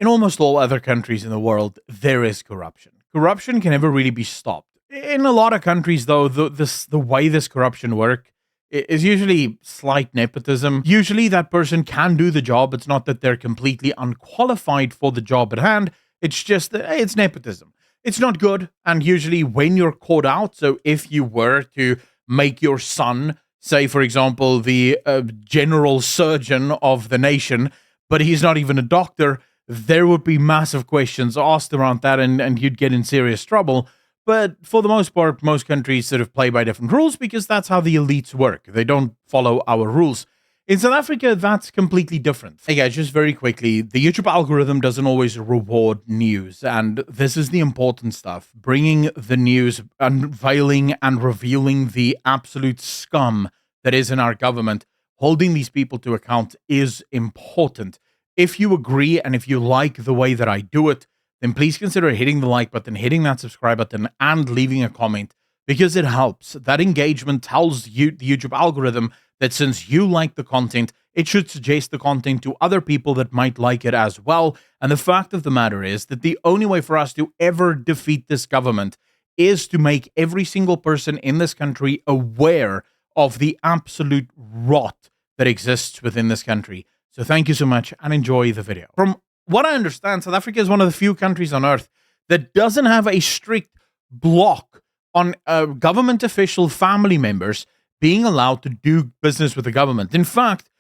In almost all other countries in the world, there is corruption. Corruption can never really be stopped. In a lot of countries, though, the way this corruption works is usually slight nepotism. Usually, that person can do the job. It's not that they're completely unqualified for the job at hand. It's just that hey, it's nepotism. It's not good. And usually, when you're caught out, so if you were to make your son, say, for example, the general surgeon of the nation, but he's not even a doctor, there would be massive questions asked around that, and you'd get in serious trouble. But for the most part, most countries sort of play by different rules because that's how the elites work. They don't follow our rules. In South Africa, that's completely different. Hey guys, just very quickly, the YouTube algorithm doesn't always reward news, and this is the important stuff. Bringing the news, unveiling and revealing the absolute scum that is in our government, holding these people to account is important. If you agree and if you like the way that I do it, then please consider hitting the like button, hitting that subscribe button, and leaving a comment because it helps. That engagement tells you, the YouTube algorithm, that since you like the content, it should suggest the content to other people that might like it as well. And the fact of the matter is that the only way for us to ever defeat this government is to make every single person in this country aware of the absolute rot that exists within this country. So thank you so much and enjoy the video. From what I understand, South Africa is one of the few countries on earth that doesn't have a strict block on government official family members being allowed to do business with the government. In fact,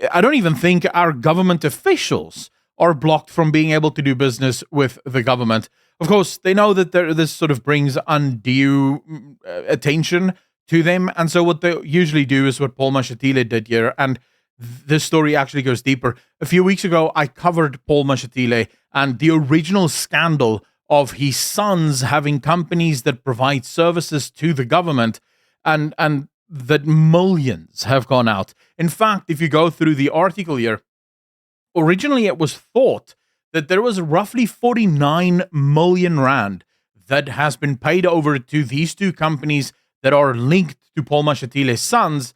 I don't even think our government officials are blocked from being able to do business with the government. Of course, they know that this sort of brings undue attention to them. And so what they usually do is what Paul Mashatile did here. And this story actually goes deeper. A few weeks ago, I covered Paul Mashatile and the original scandal of his sons having companies that provide services to the government, and that millions have gone out. In fact, if you go through the article here, originally it was thought that there was roughly 49 million rand that has been paid over to these two companies that are linked to Paul Mashatile's sons.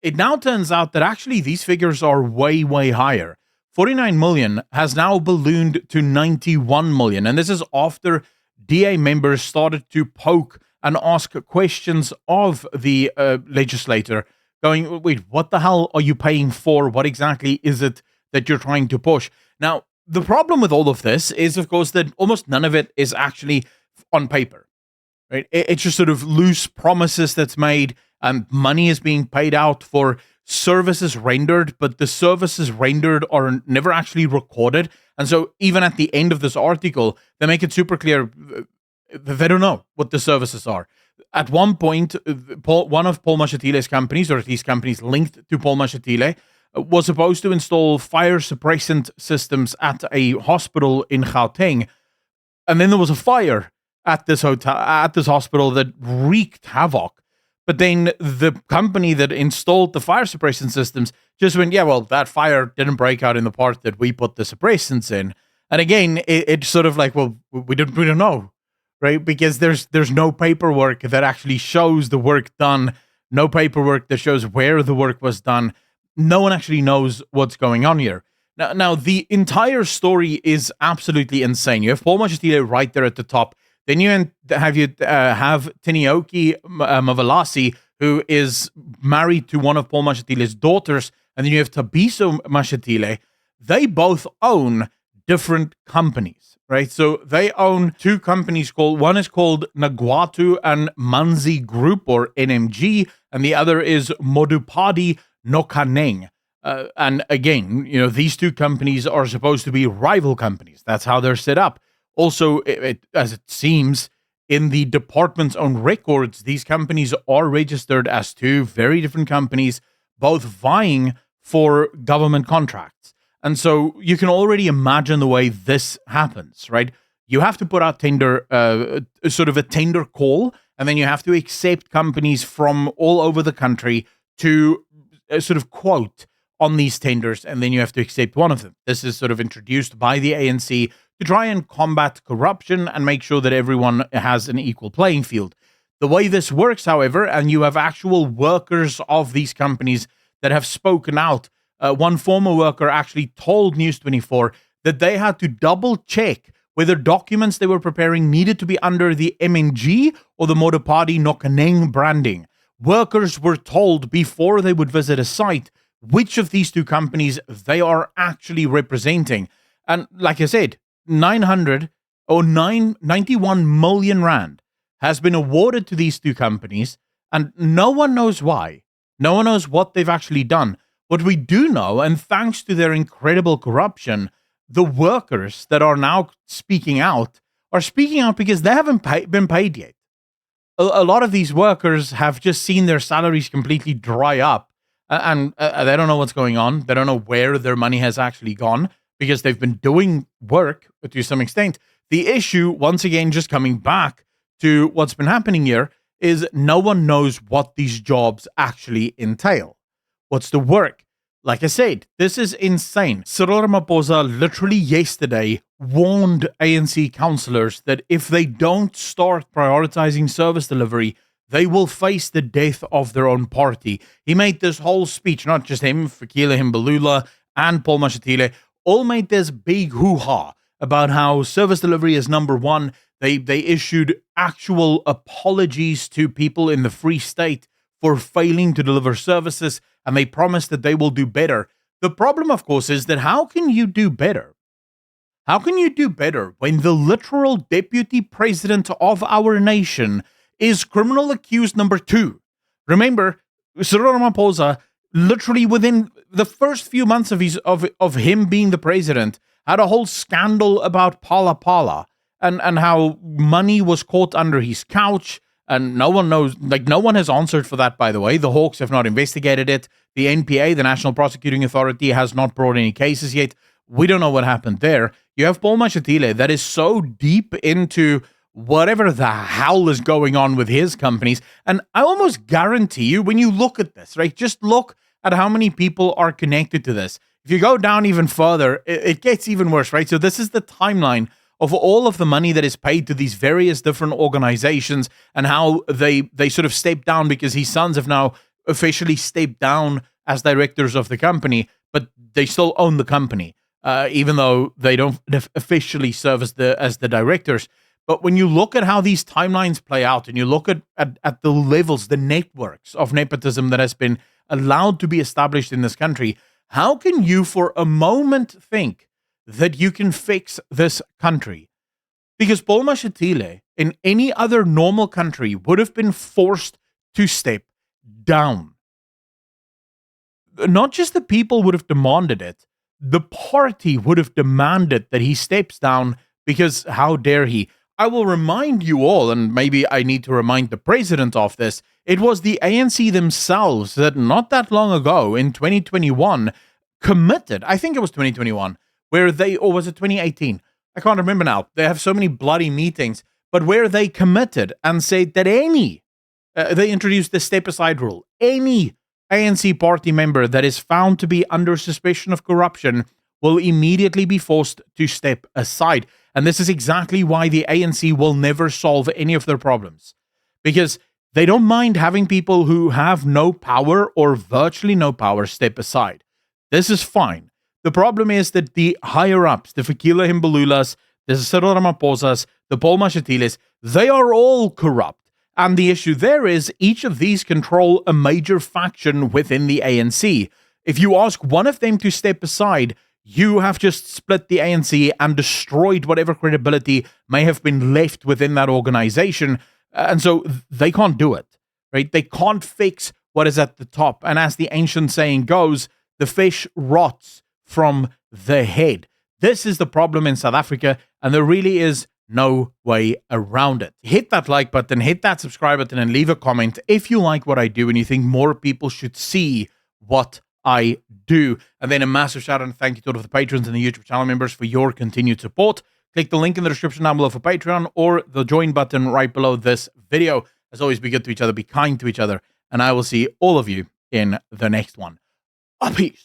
It now turns out that actually these figures are way, way higher. 49 million has now ballooned to 91 million. And this is after DA members started to poke and ask questions of the legislator, going, wait, what the hell are you paying for? What exactly is it that you're trying to push? Now, the problem with all of this is, of course, that almost none of it is actually on paper, right? It's just sort of loose promises that's made. Money is being paid out for services rendered, but the services rendered are never actually recorded. And so even at the end of this article, they make it super clear they don't know what the services are. At one point, one of Paul Mashatile's companies, or at least companies linked to Paul Mashatile, was supposed to install fire suppressant systems at a hospital in Gauteng. And then there was a fire at this hospital that wreaked havoc. But then the company that installed the fire suppression systems just went, yeah, well, that fire didn't break out in the part that we put the suppressants in. And again, it's sort of like, well, we don't know, right? Because there's no paperwork that actually shows the work done, no paperwork that shows where the work was done. No one actually knows what's going on here. Now the entire story is absolutely insane. You have Paul Mashatile right there at the top. Then you have Tinioki Mavalasi, who is married to one of Paul Mashatile's daughters, and then you have Tabiso Mashatile. They both own different companies, right? So they own two companies one is called Nagwatu and Manzi Group, or NMG, and the other is Modupadi Nokaneng. And again, these two companies are supposed to be rival companies. That's how they're set up. Also, as it seems, in the department's own records, these companies are registered as two very different companies, both vying for government contracts. And so you can already imagine the way this happens, right? You have to put out sort of a tender call, and then you have to accept companies from all over the country to sort of quote on these tenders, and then you have to accept one of them. This is sort of introduced by the ANC to try and combat corruption and make sure that everyone has an equal playing field. The way this works, however, and you have actual workers of these companies that have spoken out. One former worker actually told News 24 that they had to double check whether documents they were preparing needed to be under the MNG or the Modapadi Nokaneng branding. Workers were told before they would visit a site which of these two companies they are actually representing. And like I said, 91 million rand has been awarded to these two companies, and no one knows why. No one knows what they've actually done. What we do know, and thanks to their incredible corruption, the workers that are now speaking out are speaking out because they haven't been paid yet. A lot of these workers have just seen their salaries completely dry up, and they don't know what's going on. They don't know where their money has actually gone because they've been doing work to some extent. The issue, once again, just coming back to what's been happening here, is no one knows what these jobs actually entail. What's the work? Like I said, this is insane. Cyril Ramaphosa literally yesterday warned ANC councillors that if they don't start prioritizing service delivery, they will face the death of their own party. He made this whole speech, not just him, Fikile Mbalula and Paul Mashatile, all made this big hoo-ha about how service delivery is number one. They issued actual apologies to people in the Free State for failing to deliver services, and they promised that they will do better. The problem, of course, is that how can you do better? How can you do better when the literal deputy president of our nation is criminal accused number 2? Remember, Cyril Ramaphosa, literally within the first few months of him being the president, had a whole scandal about Pala Pala and how money was caught under his couch. And no one knows, no one has answered for that, by the way. The Hawks have not investigated it. The NPA, the National Prosecuting Authority, has not brought any cases yet. We don't know what happened there. You have Paul Mashatile that is so deep into whatever the hell is going on with his companies. And I almost guarantee you, when you look at this, right, just look at how many people are connected to this. If you go down even further, it gets even worse, right? So this is the timeline of all of the money that is paid to these various different organizations and how they sort of step down because his sons have now officially stepped down as directors of the company, but they still own the company, even though they don't officially serve as the directors. But when you look at how these timelines play out and you look at the levels, the networks of nepotism that has been allowed to be established in this country, how can you for a moment think that you can fix this country? Because Paul Mashatile in any other normal country would have been forced to step down. Not just the people would have demanded it, the party would have demanded that he steps down, because how dare he? I will remind you all, and maybe I need to remind the president of this, it was the ANC themselves that not that long ago in 2021 committed, I think it was 2021, where they, or was it 2018? I can't remember now. They have so many bloody meetings, but where they committed and said that they introduced the step aside rule. Any ANC party member that is found to be under suspicion of corruption will immediately be forced to step aside. And this is exactly why the ANC will never solve any of their problems, because they don't mind having people who have no power or virtually no power step aside. This is fine. The problem is that the higher-ups, the Fikile Mbululas, the Cyril Ramaphosas, the Paul Mashatiles, they are all corrupt. And the issue there is each of these control a major faction within the ANC. If you ask one of them to step aside, you have just split the ANC and destroyed whatever credibility may have been left within that organization. And so they can't do it, right? They can't fix what is at the top. And as the ancient saying goes, the fish rots from the head. This is the problem in South Africa, and there really is no way around it. Hit that like button, hit that subscribe button, and leave a comment if you like what I do and you think more people should see what I do. And then a massive shout out and thank you to all of the patrons and the YouTube channel members for your continued support. Click the link in the description down below for Patreon or the join button right below this video. As always, be good to each other, be kind to each other, and I will see all of you in the next one. Peace.